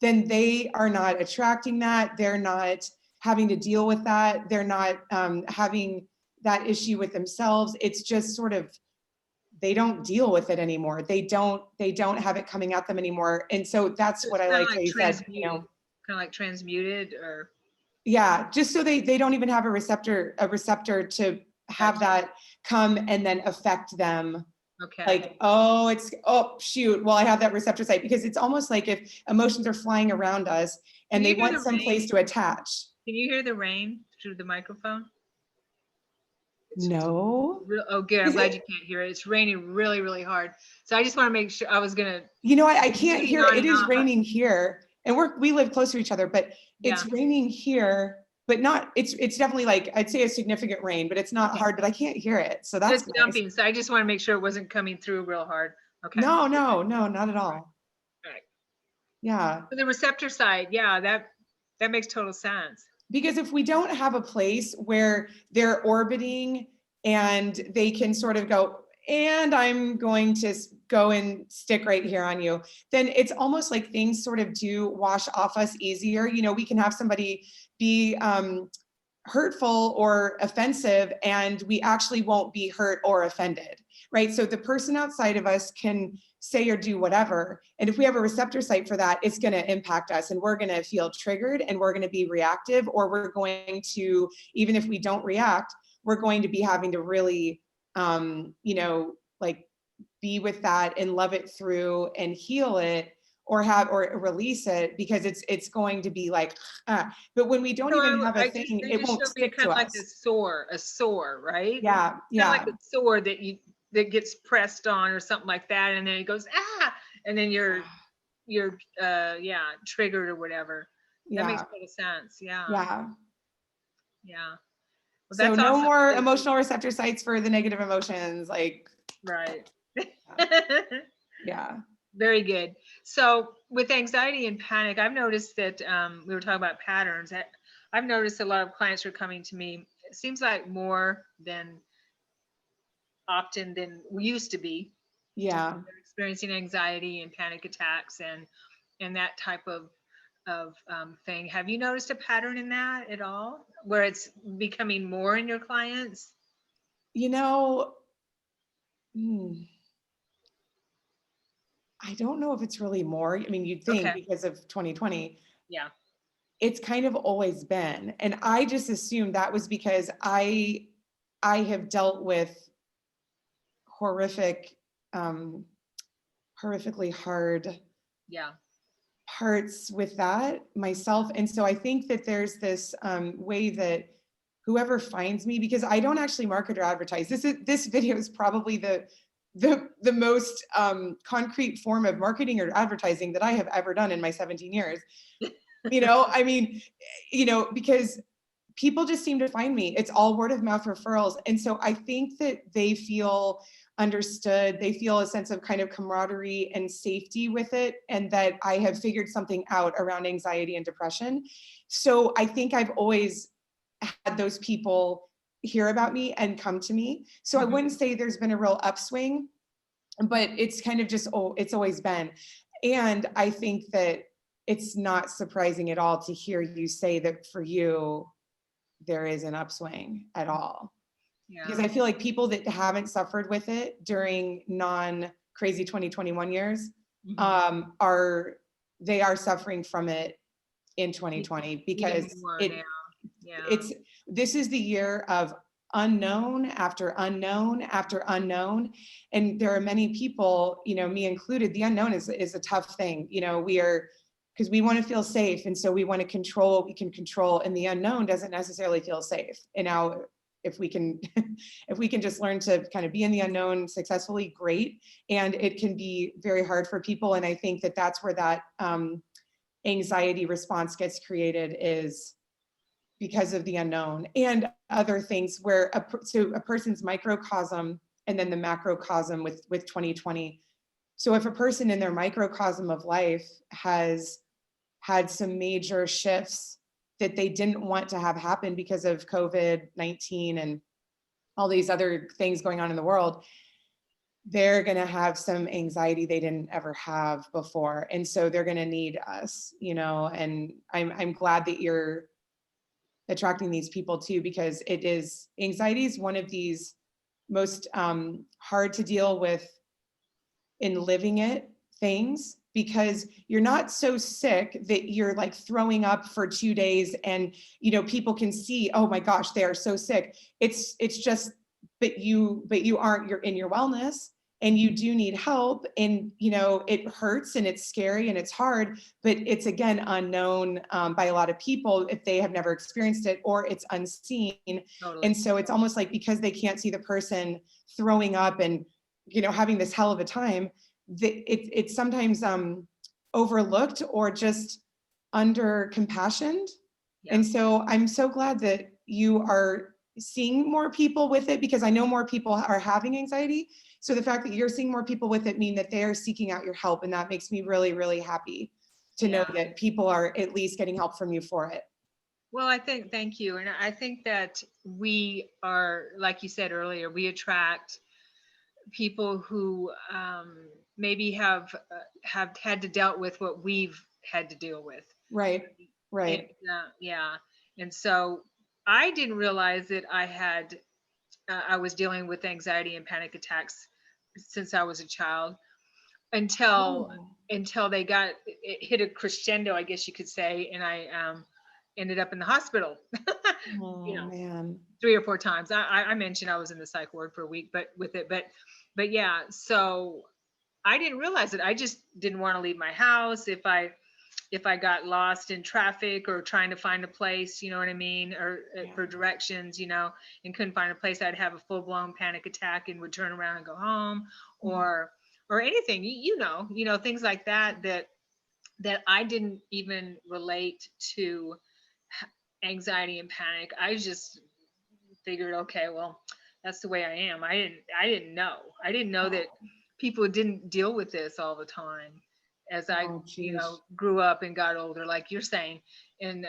Speaker 2: then they are not attracting that. They're not having to deal with that. They're not having that issue with themselves. It's just sort of, they don't deal with it anymore. They don't have it coming at them anymore. And so that's
Speaker 1: It's
Speaker 2: what I
Speaker 1: kind of
Speaker 2: like how
Speaker 1: like
Speaker 2: you said,
Speaker 1: transmuted, or
Speaker 2: yeah, just so they don't even have a receptor to have
Speaker 1: gotcha.
Speaker 2: that come and then affect them.
Speaker 1: Okay.
Speaker 2: Like, oh, shoot, well, I have that receptor site, because it's almost like if emotions are flying around us
Speaker 1: Can
Speaker 2: and they
Speaker 1: you hear
Speaker 2: want
Speaker 1: the
Speaker 2: some place
Speaker 1: rain?
Speaker 2: to attach.
Speaker 1: Can you hear the rain through the microphone? It's
Speaker 2: No.
Speaker 1: oh, good. I'm
Speaker 2: Is
Speaker 1: glad
Speaker 2: it?
Speaker 1: you can't hear it. It's raining really, really hard. So I just want to make sure. I was gonna
Speaker 2: I can't
Speaker 1: muting
Speaker 2: hear,
Speaker 1: on
Speaker 2: it
Speaker 1: and
Speaker 2: is
Speaker 1: off.
Speaker 2: raining here, and we live close to each other, but
Speaker 1: Yeah,
Speaker 2: it's raining here, but not, it's definitely like, I'd say a significant rain, but it's not
Speaker 1: okay.
Speaker 2: hard, but I can't hear it. So
Speaker 1: And
Speaker 2: that's
Speaker 1: it's
Speaker 2: nice.
Speaker 1: dumping. So I just want to make sure it wasn't coming through real hard. Okay.
Speaker 2: No, not at all.
Speaker 1: All right.
Speaker 2: Yeah.
Speaker 1: So the receptor side, yeah, that makes total sense.
Speaker 2: Because if we don't have a place where they're orbiting and they can sort of go, and I'm going to go and stick right here on you, then it's almost like things sort of do wash off us easier. We can have somebody be hurtful or offensive, and we actually won't be hurt or offended, right? So the person outside of us can say or do whatever, and if we have a receptor site for that, it's going to impact us, and we're going to feel triggered, and we're going to be reactive, or we're going to, even if we don't react, we're going to be having to really like be with that and love it through and heal it, or release it, because it's going to be like, but when we don't
Speaker 1: So
Speaker 2: even have a thing,
Speaker 1: they
Speaker 2: it
Speaker 1: just
Speaker 2: won't
Speaker 1: showed me
Speaker 2: stick
Speaker 1: kind
Speaker 2: to
Speaker 1: of like
Speaker 2: us.
Speaker 1: a sore, right?
Speaker 2: Yeah,
Speaker 1: Kind of like
Speaker 2: yeah,
Speaker 1: a sore that gets pressed on or something like that, and then it goes and then you're yeah, triggered or whatever. That makes
Speaker 2: yeah,
Speaker 1: total sense. Yeah,
Speaker 2: yeah.
Speaker 1: yeah. Well,
Speaker 2: So
Speaker 1: that's
Speaker 2: no
Speaker 1: awesome.
Speaker 2: more
Speaker 1: So,
Speaker 2: emotional receptor sites for the negative emotions, like,
Speaker 1: right.
Speaker 2: Yeah.
Speaker 1: Very good. So with anxiety and panic, I've noticed that we were talking about patterns. I've noticed a lot of clients are coming to me. It seems like more than often than we used to be.
Speaker 2: Yeah.
Speaker 1: They're experiencing anxiety and panic attacks and that type of thing. Have you noticed a pattern in that at all, where it's becoming more in your clients?
Speaker 2: You know, hmm, I don't know if it's really more. I mean, you'd think
Speaker 1: Okay.
Speaker 2: because of 2020,
Speaker 1: Yeah.
Speaker 2: it's kind of always been. And I just assumed that was because I have dealt with horrific, um, horrifically hard
Speaker 1: Yeah.
Speaker 2: parts with that myself. And so I think that there's this way that whoever finds me, because I don't actually market or advertise. This video is probably the most concrete form of marketing or advertising that I have ever done in my 17 years. I mean, because people just seem to find me. It's all word of mouth referrals. And so I think that they feel understood. They feel a sense of kind of camaraderie and safety with it, and that I have figured something out around anxiety and depression. So I think I've always had those people hear about me and come to me. So I
Speaker 1: Mhm.
Speaker 2: wouldn't say there's been a real upswing, but it's kind of just, oh, it's always been. And I think that it's not surprising at all to hear you say that for you, there is an upswing at all. Because
Speaker 1: Yeah.
Speaker 2: I feel like people that haven't suffered with it during non-crazy 2021 years
Speaker 1: Mhm.
Speaker 2: are they are suffering from it in 2020,
Speaker 1: Even
Speaker 2: because
Speaker 1: more now.
Speaker 2: it
Speaker 1: Yeah.
Speaker 2: it's this is the year of unknown after unknown after unknown. And there are many people, me included, the unknown is a tough thing. We are, because we want to feel safe, and so we want to control what we can control, and the unknown doesn't necessarily feel safe. And now if we can if we can just learn to kind of be in the unknown successfully, great. And it can be very hard for people, and I think that that's where that anxiety response gets created, is because of the unknown and other things, where so a person's microcosm and then the macrocosm with 2020. So if a person in their microcosm of life has had some major shifts that they didn't want to have happen because of COVID-19 and all these other things going on in the world, they're going to have some anxiety they didn't ever have before. And so they're going to need us, and I'm glad that you're attracting these people too, because anxiety is one of these most hard to deal with in living it things, because you're not so sick that you're like throwing up for 2 days and people can see, oh my gosh, they are so sick. It's just, but you aren't, you're in your wellness, and you do need help, and it hurts and it's scary and it's hard, but it's again unknown by a lot of people if they have never experienced it, or it's unseen. And
Speaker 1: Totally.
Speaker 2: so it's almost like, because they can't see the person throwing up and having this hell of a time, it's sometimes overlooked or just under compassioned.
Speaker 1: Yeah.
Speaker 2: And so I'm so glad that you are seeing more people with it, because I know more people are having anxiety. So the fact that you're seeing more people with it mean that they are seeking out your help. And that makes me really, really happy to know
Speaker 1: Yeah.
Speaker 2: that people are at least getting help from you for it.
Speaker 1: Well, thank you. And I think that we are, like you said earlier, we attract people who maybe have had to dealt with what we've had to deal with.
Speaker 2: Right.
Speaker 1: And
Speaker 2: Right.
Speaker 1: yeah. And so I didn't realize that I was dealing with anxiety and panic attacks since I was a child, until
Speaker 2: Oh,
Speaker 1: they got it hit a crescendo, I guess you could say, and I ended up in the hospital. you
Speaker 2: oh
Speaker 1: know,
Speaker 2: man.
Speaker 1: 3 or 4 times. I mentioned I was in the psych ward for a week, but with it, but yeah. So I didn't realize it. I just didn't want to leave my house. If I got lost in traffic or trying to find a place, you know what I mean, or
Speaker 2: Yeah.
Speaker 1: for directions, and couldn't find a place, I'd have a full blown panic attack and would turn around and go home, or anything, things like that that I didn't even relate to anxiety and panic. I just figured, okay, well, that's the way I am. I didn't know. I didn't know that people didn't deal with this all the time as I,
Speaker 2: Oh, geez.
Speaker 1: grew up and got older, like you're saying. And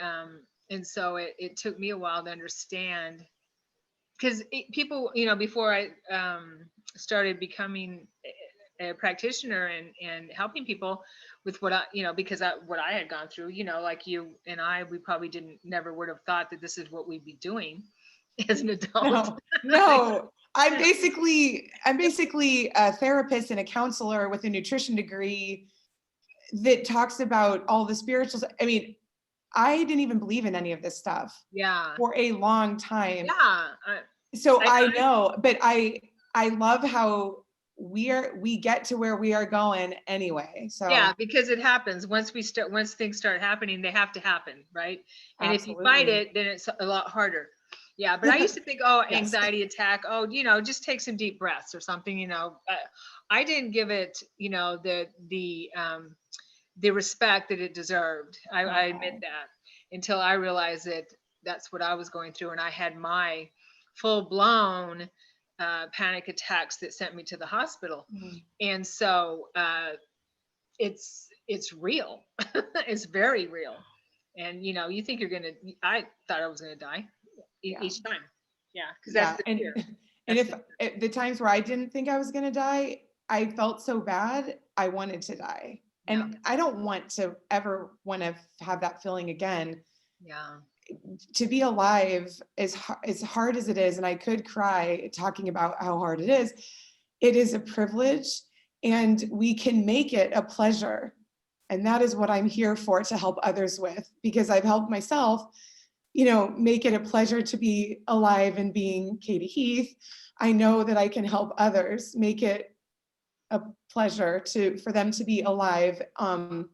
Speaker 1: so it took me a while to understand, because people, before I started becoming a practitioner and helping people with what I, because what I had gone through, like you and I, we probably never would have thought that this is what we'd be doing as an adult.
Speaker 2: No, no. I'm basically a therapist and a counselor with a nutrition degree that talks about all the spiritual. I mean, I didn't even believe in any of this stuff
Speaker 1: Yeah.
Speaker 2: for a long time.
Speaker 1: Yeah.
Speaker 2: So
Speaker 1: I,
Speaker 2: I know, but I love how we get to where we are going anyway.
Speaker 1: yeah,
Speaker 2: So
Speaker 1: because it happens once things start happening, they have to happen, right? And if you fight
Speaker 2: absolutely.
Speaker 1: it, then it's a lot harder. Yeah, but I used to think, oh,
Speaker 2: Yes.
Speaker 1: anxiety attack, oh, just take some deep breaths or something. I didn't give it, the respect that it deserved. I admit
Speaker 2: Oh.
Speaker 1: that, until I realized that that's what I was going through, and I had my full blown panic attacks that sent me to the hospital.
Speaker 2: Mm.
Speaker 1: And so it's real. It's very real. And you think you're gonna. I thought I was gonna die
Speaker 2: Yeah.
Speaker 1: each time. Yeah, because that's
Speaker 2: Yeah.
Speaker 1: the
Speaker 2: And
Speaker 1: fear.
Speaker 2: and
Speaker 1: That's
Speaker 2: if
Speaker 1: the
Speaker 2: at the times where I didn't think I was going to die, I felt so bad, I wanted to die.
Speaker 1: yeah,
Speaker 2: And I don't want to ever want to have that feeling again.
Speaker 1: yeah,
Speaker 2: To be alive, as hard as it is, and I could cry talking about how hard it is a privilege, and we can make it a pleasure. And that is what I'm here for, to help others with, because I've helped myself, make it a pleasure to be alive and being Katie Heath. I know that I can help others make it a pleasure for them to be alive, on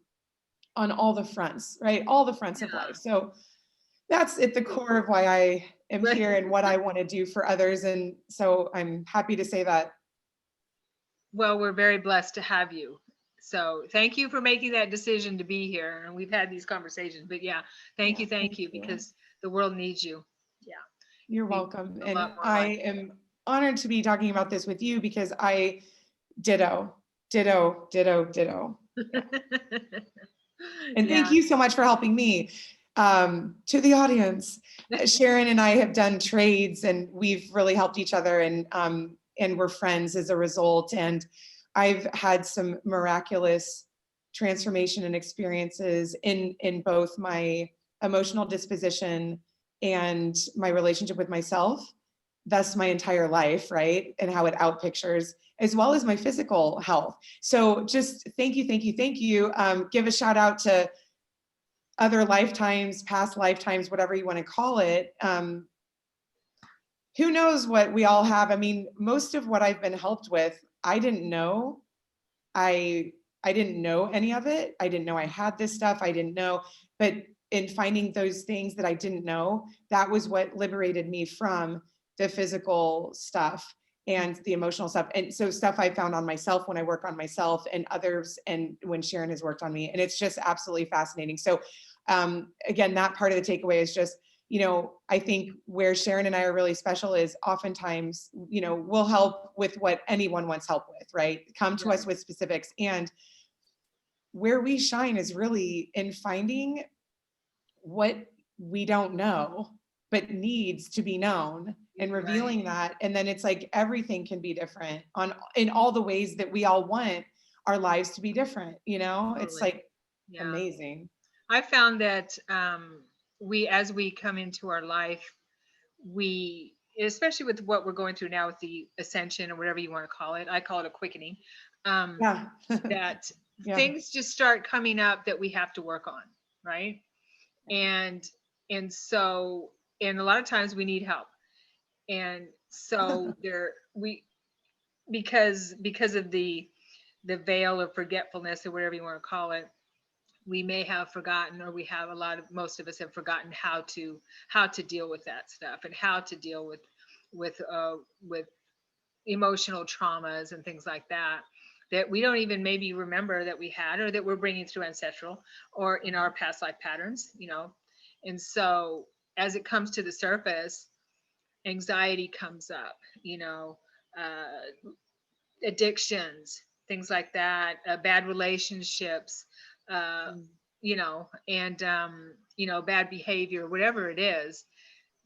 Speaker 2: all the fronts, right? All the fronts of life.
Speaker 1: yeah.
Speaker 2: So that's at the core of why I am
Speaker 1: Right.
Speaker 2: here and what I want to do for others. And so I'm happy to say that.
Speaker 1: Well, we're very blessed to have you. So thank you for making that decision to be here. And we've had these conversations, but yeah,
Speaker 2: Yeah,
Speaker 1: thank
Speaker 2: thank
Speaker 1: you,
Speaker 2: you.
Speaker 1: because the world needs you. Yeah,
Speaker 2: You're
Speaker 1: we need
Speaker 2: welcome.
Speaker 1: a
Speaker 2: And
Speaker 1: lot more
Speaker 2: I
Speaker 1: like
Speaker 2: am honored to be talking about this with you, because I ditto, ditto, ditto, ditto. Yeah.
Speaker 1: you.
Speaker 2: And thank
Speaker 1: Yeah.
Speaker 2: you so much for helping me. To the audience, Sharon and I have done trades, and we've really helped each other, and we're friends as a result. And I've had some miraculous transformation and experiences in both my emotional disposition and my relationship with myself. Thus my entire life, right? And how it outpictures, as well as my physical health. So just thank you, thank you, thank you. Give a shout out to other lifetimes, past lifetimes, whatever you want to call it. Who knows what we all have? I mean, most of what I've been helped with, I didn't know. I I didn't know any of it. I didn't know I had this stuff. I didn't know. But in finding those things that I didn't know, that was what liberated me from the physical stuff and the emotional stuff. And so stuff I found on myself when I work on myself, and others, and when Sharon has worked on me. And it's just absolutely fascinating. So again, that part of the takeaway is just, I think where Sharon and I are really special is oftentimes, we'll help with what anyone wants help with, right? Come to us with specifics. And where we shine is really in finding what we don't know, but needs to be known, and revealing
Speaker 1: Right.
Speaker 2: that. And then it's like everything can be different in all the ways that we all want our lives to be different. It's
Speaker 1: Totally.
Speaker 2: like
Speaker 1: Yeah.
Speaker 2: amazing.
Speaker 1: I found that as we come into our life, especially with what we're going through now with the ascension or whatever you want to call it, I call it a quickening, um,
Speaker 2: Yeah.
Speaker 1: that
Speaker 2: Yeah.
Speaker 1: things just start coming up that we have to work on, right? And so, and a lot of times we need help. And so because of the veil of forgetfulness or whatever you want to call it, we may have forgotten, or most of us have forgotten how to deal with that stuff, and how to deal with emotional traumas and things like that we don't even maybe remember that we had, or that we're bringing through ancestral or in our past life patterns. And so as it comes to the surface, anxiety comes up, uh, addictions, things like that, bad relationships, uh, and bad behavior, whatever it is,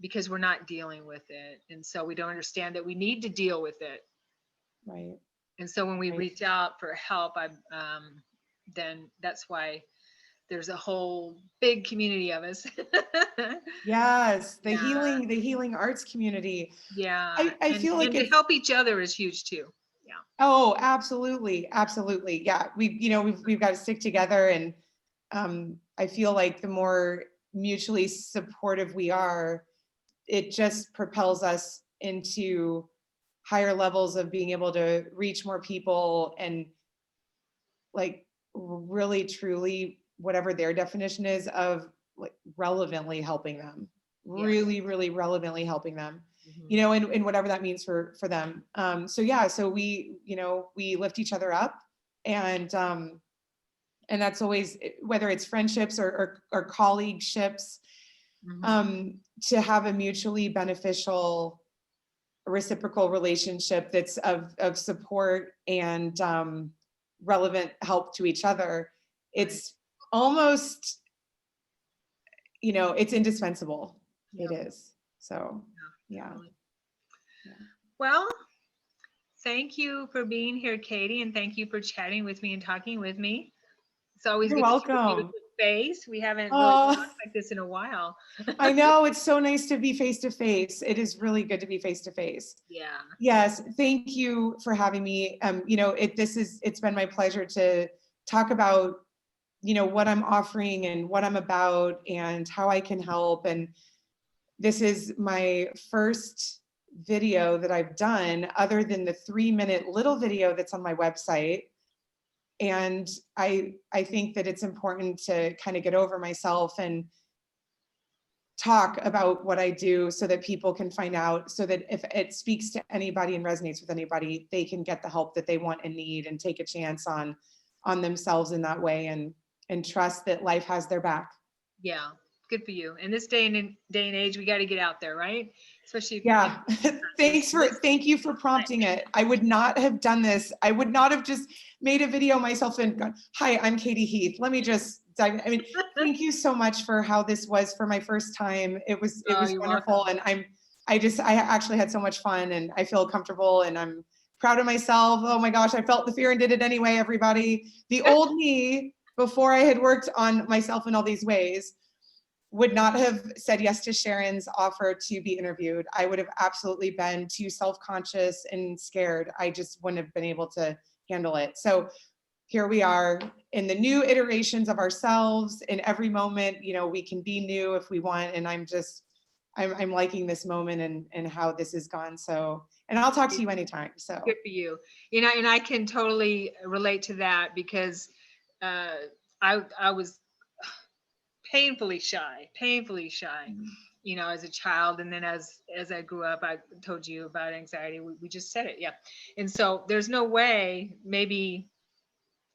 Speaker 1: because we're not dealing with it, and so we don't understand that we need to deal with it.
Speaker 2: Right.
Speaker 1: And so when we
Speaker 2: Right.
Speaker 1: reach out for help, then that's why there's a whole big community of us.
Speaker 2: Yes, the
Speaker 1: Yeah,
Speaker 2: healing arts community.
Speaker 1: yeah,
Speaker 2: I
Speaker 1: and
Speaker 2: feel like
Speaker 1: to
Speaker 2: it's,
Speaker 1: help each other is huge too. Yeah,
Speaker 2: oh, absolutely, absolutely. Yeah, we've got to stick together, and I feel like the more mutually supportive we are, it just propels us into higher levels of being able to reach more people and like really truly whatever their definition is of like relevantly helping them,
Speaker 1: yes.
Speaker 2: really relevantly helping them,
Speaker 1: Mhm.
Speaker 2: and whatever that means for them. So yeah, so we lift each other up, and that's always, whether it's friendships or colleagueships,
Speaker 1: Mhm.
Speaker 2: to have a mutually beneficial reciprocal relationship that's of support and relevant help to each other.
Speaker 1: Right.
Speaker 2: It's almost, it's indispensable. It
Speaker 1: Yep.
Speaker 2: is. So
Speaker 1: Yeah,
Speaker 2: yeah.
Speaker 1: totally.
Speaker 2: Yeah.
Speaker 1: Well, thank you for being here, Katie, and thank you for chatting with me and talking with me. It's always
Speaker 2: You're
Speaker 1: good to see your
Speaker 2: welcome.
Speaker 1: beautiful face. We haven't really
Speaker 2: Oh,
Speaker 1: talked like this in a while.
Speaker 2: I know, it's so nice to be face to face. It is really good to be face to face.
Speaker 1: Yeah.
Speaker 2: Yes, thank you for having me. It's been my pleasure to talk about, what I'm offering and what I'm about and how I can help. And this is my first video that I've done other than the 3-minute little video that's on my website. And I think that it's important to kind of get over myself and talk about what I do so that people can find out, so that if it speaks to anybody and resonates with anybody, they can get the help that they want and need and take a chance on themselves in that way, and trust that life has their back.
Speaker 1: Yeah. Good for you. In this day and age, we got to get out there, right? Especially if
Speaker 2: Yeah.
Speaker 1: just listen.
Speaker 2: Thank you for prompting it. I would not have done this. I would not have just made a video myself and gone, hi, I'm Katie Heath. Let me just dive. I mean, thank you so much for how this was for my first time. It
Speaker 1: Oh,
Speaker 2: was
Speaker 1: you're
Speaker 2: wonderful.
Speaker 1: welcome.
Speaker 2: And I actually had so much fun, and I feel comfortable, and I'm proud of myself. Oh my gosh, I felt the fear and did it anyway, everybody. The old me before I had worked on myself in all these ways would not have said yes to Sharon's offer to be interviewed. I would have absolutely been too self-conscious and scared. I just wouldn't have been able to handle it. So here we are in the new iterations of ourselves. In every moment, we can be new if we want. And I'm liking this moment and how this has gone. So, and I'll talk to you anytime.
Speaker 1: Good
Speaker 2: So
Speaker 1: for you. And I can totally relate to that because uh, I was painfully shy, as a child. And then as I grew up, I told you about anxiety. We just said it. Yeah. And so there's no way, maybe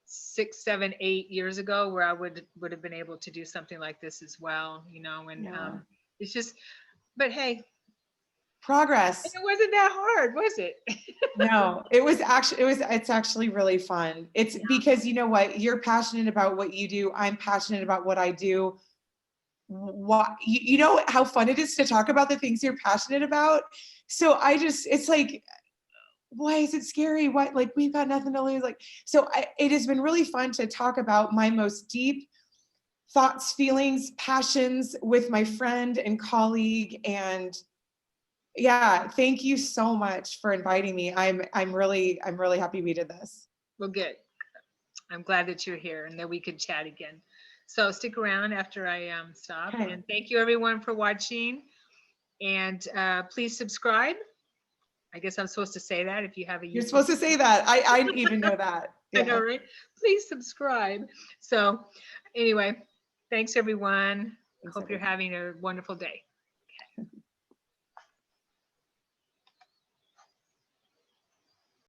Speaker 1: 6, 7, 8 years ago, where I would have been able to do something like this as well, and
Speaker 2: yeah,
Speaker 1: it's just, but hey,
Speaker 2: progress.
Speaker 1: it wasn't that hard, was it?
Speaker 2: No, it's actually really fun. It's because you know what, you're passionate about what you do. I'm passionate about what I do. What, you know how fun it is to talk about the things you're passionate about. So it's like, why is it scary? What, like, we've got nothing to lose. Like, so it has been really fun to talk about my most deep thoughts, feelings, passions with my friend and colleague. And yeah, thank you so much for inviting me. I'm really happy we did this.
Speaker 1: Well, good. I'm glad that you're here and that we could chat again. So stick around after I stop.
Speaker 2: Okay.
Speaker 1: And thank you everyone for watching. And please subscribe. I guess I'm supposed to say that if you have a
Speaker 2: You're
Speaker 1: YouTube.
Speaker 2: supposed to say that. I didn't even know that.
Speaker 1: I know,
Speaker 2: Yeah.
Speaker 1: right? Please subscribe. So anyway, thanks everyone.
Speaker 2: Thanks,
Speaker 1: Hope you're
Speaker 2: everyone.
Speaker 1: having a wonderful day.